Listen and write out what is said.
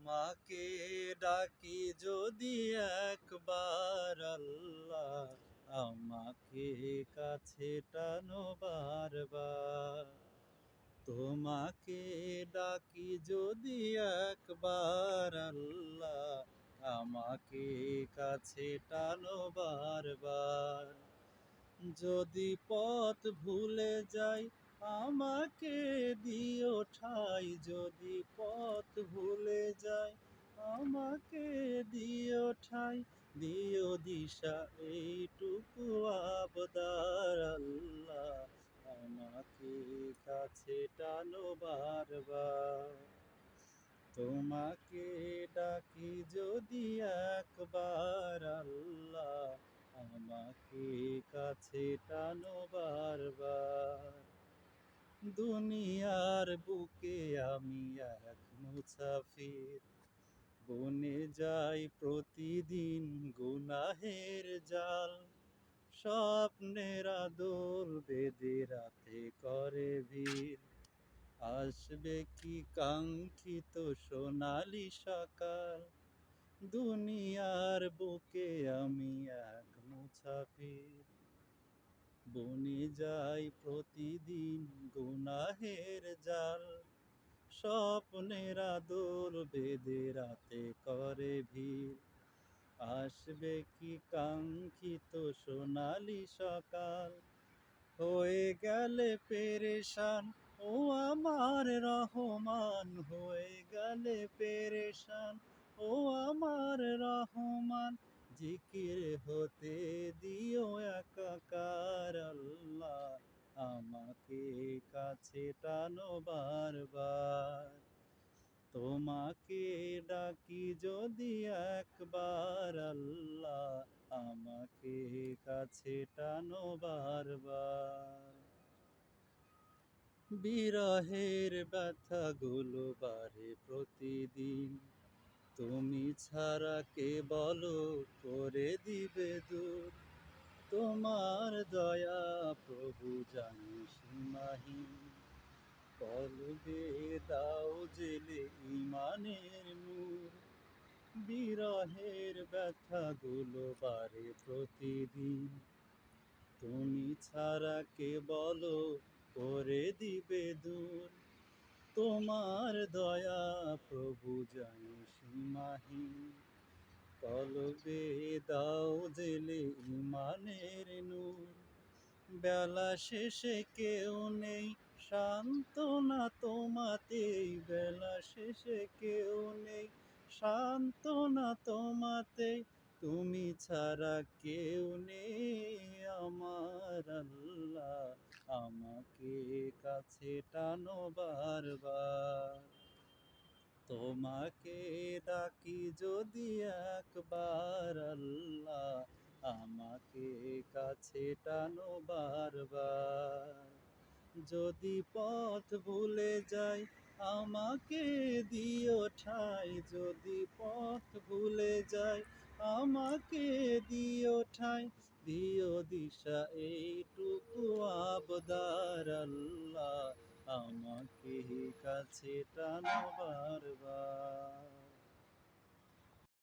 তোমাকে ডাকি যদি একবার আল্লাহ, আমাকে কাছে টানো বারবার। তোমাকে ডাকি যদি একবার আল্লাহ, আমাকে কাছে টানো বারবার। যদি পথ ভুলে যাই আমাকে দিও ঠাই, যদি পথ ভুলে যাই আমাকে দিও ঠাই, দিও দিশা এইটুকু আবদার আল্লাহ, আমাকে কাছে টানো বারবার। তোমাকে ডাকি যদি একবার আল্লাহ, আমাকে কাছে টানো বারবার। দুনিয়ার বুকে আমি এক মুসাফির, বনে যাই প্রতিদিন গুনাহের জাল। স্বপ্নের আদল বেঁধে রাতে করে ভিড়, আসবে কি কাঙ্ক্ষিত সোনালি সকাল। দুনিয়ার বুকে আমি এক মুসাফির, বনে যাই প্রতিদিন গুনাহের জাল। স্বপ্নের আদর বেঁধে রাতে করে ভিড়, আসবে কি কাঙ্ক্ষিত সোনালি সকাল। হয়ে গেলে পেরেশান ও আমার রহমান, হয়ে গেলে পেরেশান ও আমার রহমান। জিকির হতে দিও একাকার আল্লাহ, আমাকে কাছে টানো বারবার। তোমাকে ডাকি যদি একবার আল্লাহ, আমাকে কাছে টানো বারবার। বিরহের ব্যথাগুলো বাড়ে প্রতিদিন, তুমি ছাড়া কে বলো করে দিবে দূর। তোমার দয়া প্রভু জানি সীমাহীন, কলবে দাও জেলে ইমানের নূর। বিরহের ব্যথাগুলো বাড়ে প্রতিদিন, তুমি ছাড়া কে বলো করে দিবে দূর। তোমার দয়া প্রভু জানি সীমাহীন, কলবে দাও জেলে ইমানের নূর। বেলা শেষে কেউ নেই সান্ত্বনা তোমাতেই, বেলা শেষে কেউ নেই সান্ত্বনা তোমাতেই। তুমি ছাড়া কেউ নেই আমার আল্লাহ, আমাকে কাছে টানো বারবার। তোমাকে ডাকি যদি একবার আল্লাহ, আমাকে কাছে টানো বারবার। যদি পথ ভুলে যাই আমাকে দিও ঠাই, যদি পথ ভুলে যাই আমাকে দিও ঠাই, দিও দিশা এইটুকু আবদার আল্লাহ, আমাকে কাছে টানো বারবার।